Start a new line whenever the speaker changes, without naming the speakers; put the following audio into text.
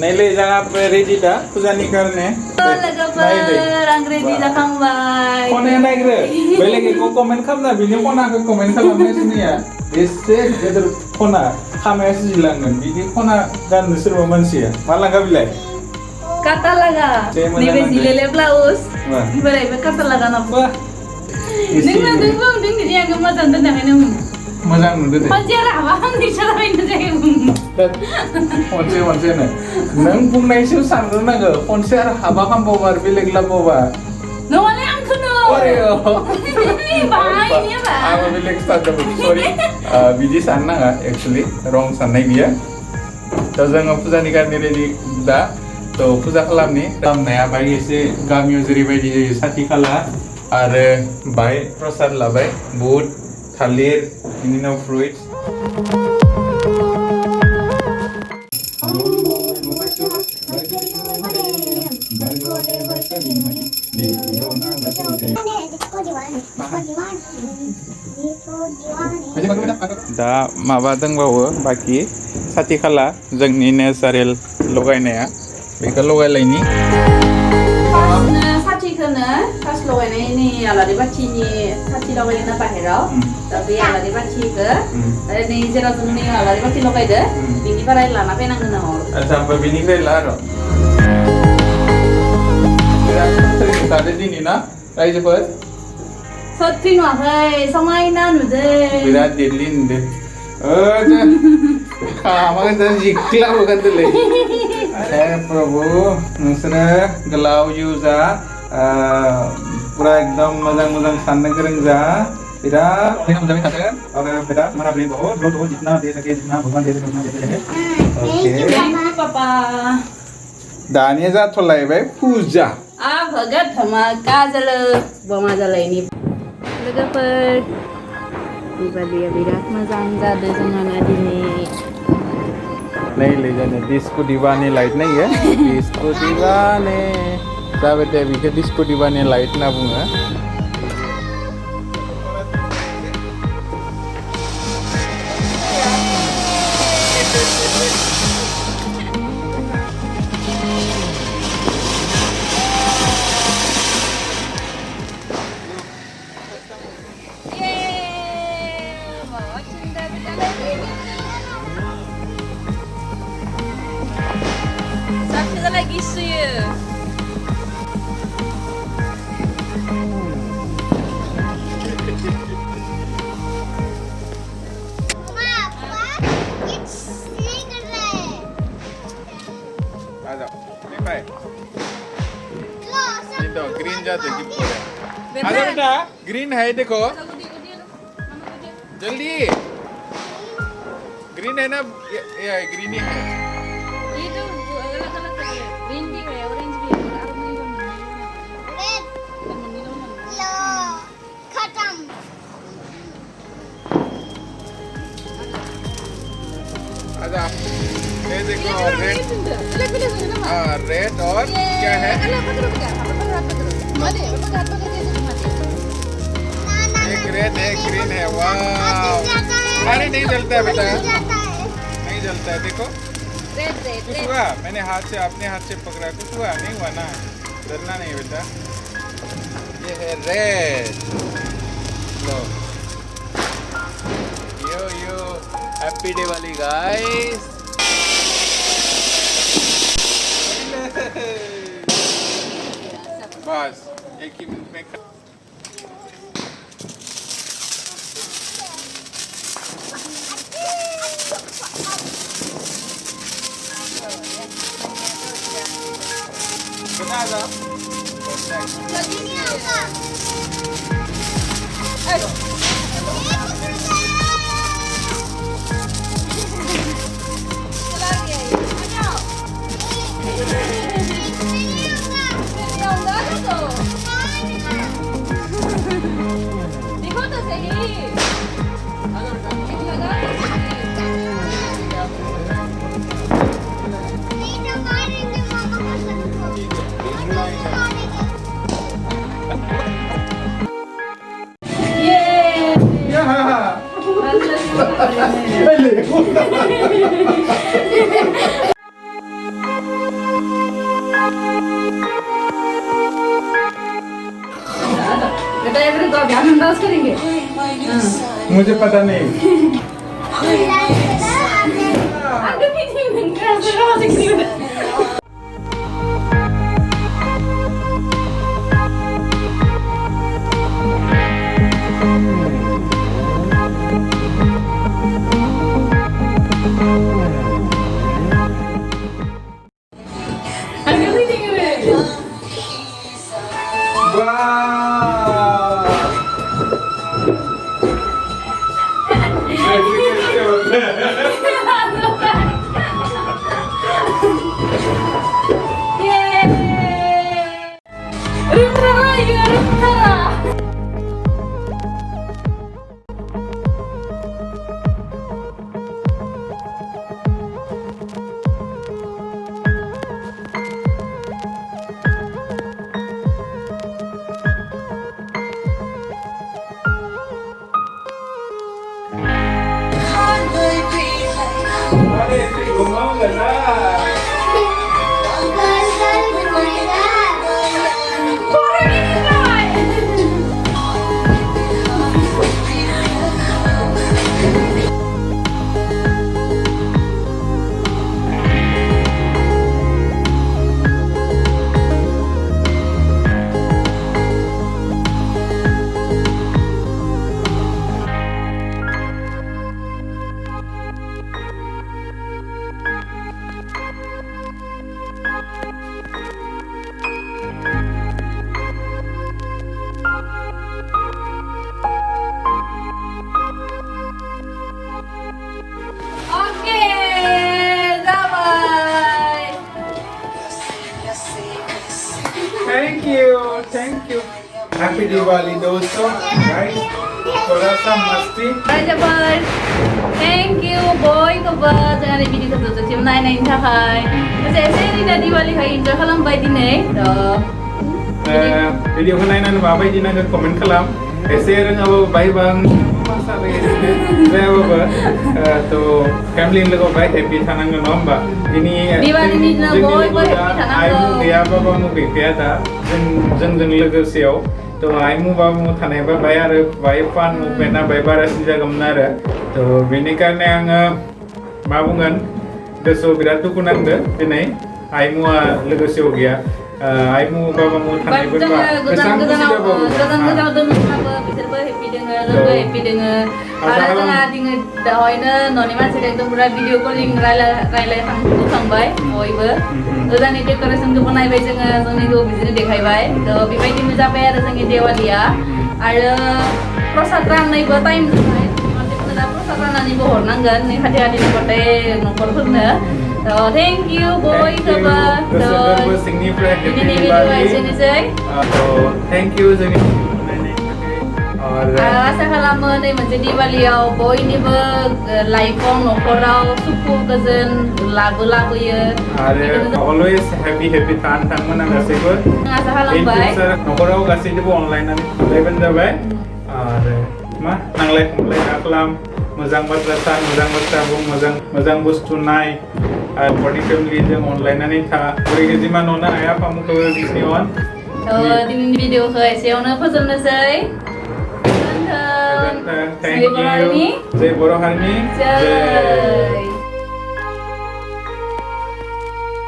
Naile jangan ready dah, pujani karne.
Logoper, ready जाखांबाय.
Kone naik re, belegi ko komen kamna bini kona ko komen kalamne sini ya. Ese gedar kona kame esi jilangan, bini kona dan serba manusia. Malah nggak bilai.
Kata laga. Nibe jilele blouse. Berai be kata laga na.
Wah.
Ningna dengkong deng dia gemar tante namanya.
Mazang nude deh.
Pacara awam di cara ini saya.
Once nih. Nang pung naik sih sanggup naga. Once haba kam bawa bilik lah bawa.
No wale angkuno.
Oreo.
Bye ini ba.
Aku bilik start dulu. Sorry. Biji sana nggak? Actually wrong sana dia. Terus nggak puja nikah di dah. तो पूजा खालामनि खालामनाया बाय एसे गामियाव जेरैबायदि जायो साथि खाला आरो बाय प्रसाद लाबाय बुट थालिर बिनि उनाव फ्रुइट्स दा माबा दंबावो बाखि साथि खाला जोंनि नेचारेल लगायनाया बेखौ लगायलायनि
साथिखौनो फार्स्ट लगायनायनि आलारि बाथिनि साथि लगायना बाहेराव दा बे आलारि बाथिखौ नै जेराव जों नै आलारि बाथि लगायदो बिनिफ्राय लाना फैनांगोन नामा
आच्छा ओमफ्राय बिनिफ्राय ला आरो दादो दिनै ना रायजोफोर
सत्रि नुवाखै समायना नुदो
बिराद देरलि नुदो खामाखै दा जिख्लाबोगोन दोलै प्रभु नोंसोरो गोलाव जिउ जा पुरा एकदम मोजां मोजां साननो गोरों जा बिराद मोजाङै थाथों और बिराद मोनाबिलि बहुत जितना दे सके जितना भगवान दे सके उतना देते रहे ओके
पापा
दानिया जाथ'लायबाय फुजा
भगत धमाका जालो बमा जालायनि लोगोफोर दिवालिया बिराद मोजां जादों जोंहाना दिनै
नहीं ले जाने डिस्को दीवाने लाइट नहीं है डिस्को दीवाने जाबाय दे बेखौ डिस्को दीवाने लाइट होनना बुङो
lagi suyu.
तो ग्रीन जाते गिफ्ट आ जाओ बेटा ग्रीन है देखो जल्दी ग्रीन है ना ये ग्रीन ही है आजा ये देखो रेड और क्या है एक रेड है ग्रीन है वाह अरे नहीं जलता है बेटा नहीं जलता है देखो कुछ हुआ मैंने हाथ से अपने हाथ से पकड़ा कुछ हुआ नहीं हुआ ना डरना नहीं बेटा ये है रेड लो यो हैप्पी दिवाली गाइस बस एक ही मिनट में बता दो
देखो तो सही आवाज करेंगे
मुझे पता नहीं
Ada meeting dengan आवाज करेंगे
Thank you. Happy Diwali दोस्तों, guys. थोड़ा सा मस्ती.
Raja boy, thank you boy kebat jangan video tertutup naik थाखाय. Saya ini dari Diwali hari enjoy खालामबाय दिनै.
भिडिअखौ नायनानै माबायदि नांगौ कमेन्ट खालाम. एसे रोङाबो बायबां मासा जायाबाबो थ' फेमिलि लोगोआव बाय हेपि थानांगौ नङा होमबा? दिनै
दिवालीनि दिनाव बयबो हेपि थानांगौ.
आइमु गैयाबा बाबु गैखाया दा जोंजों लोगोसेयाव थ' आइमु बाबु थानायबा बाय आरो बाय फान मुभमेन्टआ बाय बारासिन जागौमोन आरो थ' बेनिखायनो आङो मा बुंगोन गोसोआव बिराद दुखु नांदो दिनै आइमुआ लोगोसेयाव गैया. आइमु बाबामु थानायबा
गोजान-गोजानाव दोनोब्लाबो बिसोरबो हेपि दोङो जोंबो हेपि दोङो आरो जोंहा दिनै दहायनो न'नि मानसिजों एकदम पुरा भिडिअ कलिं रायलायखांबाय बयबो गोजाननि डेक'रेसनखौबो नायबाय जोङो जोंनिखौ बिदिनो देखायबाय थ' बेबायदिनो जाबाय आरो जोंनि देवालिया आरो प्रसाद राननायबो टाइम जाबाय मानसिफोरनो दा प्रसाद राननानैबो हरनांगोन नै खाथि खाथिनि गथाय न'खरफोरनो थ' थेंक इउ बय जोबोद
दिनैनि भिडिअआ एसेनोसै थेंक इउ जोंनि
आसा खालामो नै मोनसे दिवालियाव बयनिबो लाइफआव न'खराव सुखु गोजोन लाबोयो
आरो अलवेज हेपि थानो गासैबो
आसा खालामबाय
न'खराव गासैबो अनलाइनानै थालायबानो जाबाय आरो मा नांलाय खमलाय दा खालाम मोजां बाथ्रा सान मोजां बाथ्रा बुं मोजां बुस्थु नाय आरो बडि फेमिलिजों अनलायनानै था ओरैनो जिमान न'ना आइ आफामोनखौ बिसिनियाव
दिनैनि भिडिअखौ एसेयावनो फोजोबनोसै
Thank you. Jai Boro Harni.
Jai.